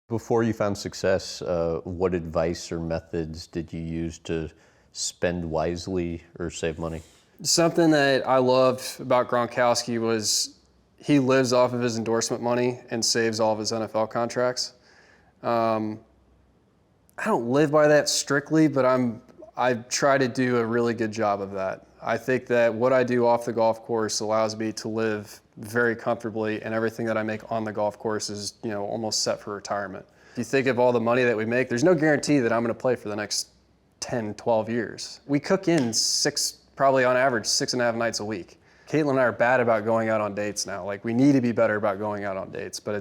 Before you found success, what advice or methods did you use to spend wisely or save money? Something that I loved about Gronkowski was he lives off of his endorsement money and saves all of his NFL contracts. I don't live by that strictly, but I try to do a really good job of that. I think that what I do off the golf course allows me to live very comfortably, and everything that I make on the golf course is, almost set for retirement. If you think of all the money that we make, there's no guarantee that I'm going to play for the next 10, 12 years. We cook in probably on average 6.5 nights a week. Caitlin and I are bad about going out on dates now. Like, we need to be better about going out on dates, but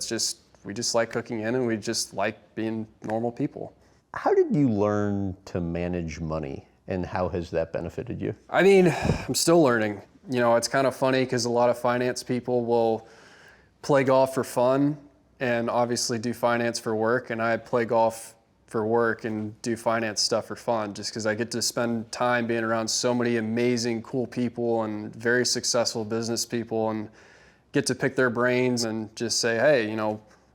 we just like cooking in, and we just like being normal people. How did you learn to manage money, and how has that benefited you? I mean, I'm still learning. It's kind of funny because a lot of finance people will play golf for fun and obviously do finance for work, and I play golf for work and do finance stuff for fun, just because I get to spend time being around so many amazing, cool people and very successful business people, and get to pick their brains and just say, hey,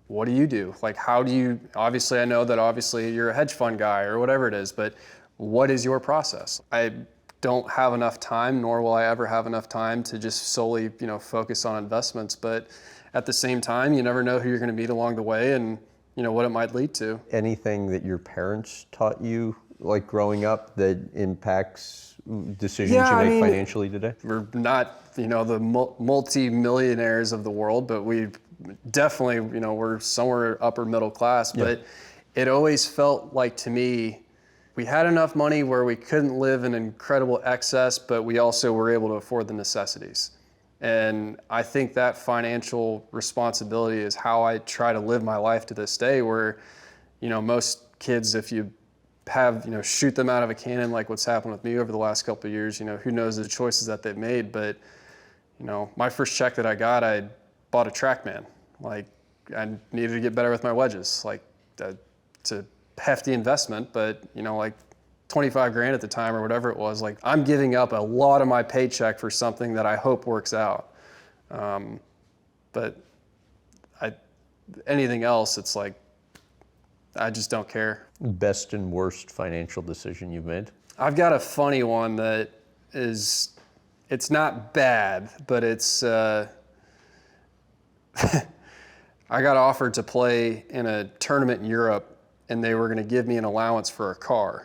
what do you do? Like, obviously I know that obviously you're a hedge fund guy or whatever it is, but what is your process? I don't have enough time, nor will I ever have enough time to just solely, focus on investments. But at the same time, you never know who you're going to meet along the way, and what it might lead to. Anything that your parents taught you, like growing up, that impacts decisions you make financially today? We're not, the multi-millionaires of the world, but we definitely, we're somewhere upper middle class. Yeah. But it always felt like, to me, we had enough money where we couldn't live in incredible excess, but we also were able to afford the necessities. And I think that financial responsibility is how I try to live my life to this day, where, most kids, if you have, shoot them out of a cannon like what's happened with me over the last couple of years, who knows the choices that they've made. But, my first check that I got, I bought a TrackMan. Like, I needed to get better with my wedges. Like, it's a hefty investment, but, like 25 grand at the time or whatever it was. Like, I'm giving up a lot of my paycheck for something that I hope works out. But anything else, it's like, I just don't care. Best and worst financial decision you've made? I've got a funny one that it's not bad, but I got offered to play in a tournament in Europe, and they were going to give me an allowance for a car.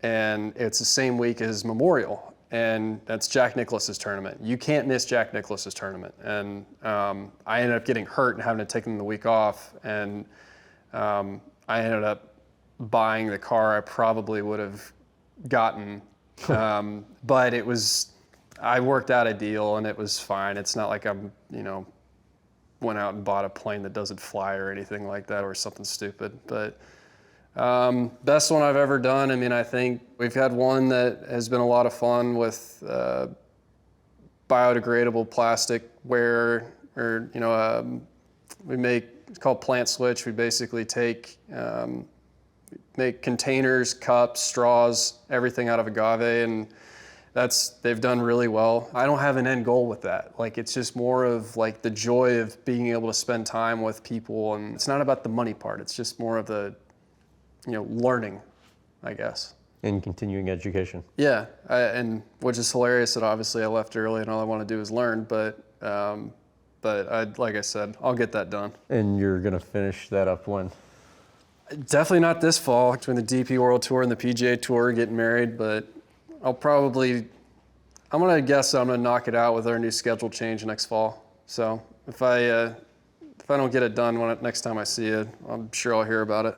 And it's the same week as Memorial, and that's Jack Nicklaus's tournament. You can't miss Jack Nicklaus's tournament. And I ended up getting hurt and having to take the week off, and I ended up buying the car I probably would have gotten. But I worked out a deal, and it was fine. It's not like I'm, went out and bought a plane that doesn't fly or anything like that, or something stupid. But best one I've ever done. I mean, I think we've had one that has been a lot of fun with biodegradable plasticware, or it's called PlantSwitch. We basically make containers, cups, straws, everything out of agave, and they've done really well. I don't have an end goal with that. Like, it's just more of like the joy of being able to spend time with people, and it's not about the money part. It's just more of the learning, I guess. And continuing education. Yeah, and which is hilarious that obviously I left early and all I want to do is learn, but like I said, I'll get that done. And you're going to finish that up when? Definitely not this fall, between the DP World Tour and the PGA Tour, getting married, but I'm going to guess I'm going to knock it out with our new schedule change next fall. So if I don't get it done next time I see you, I'm sure I'll hear about it.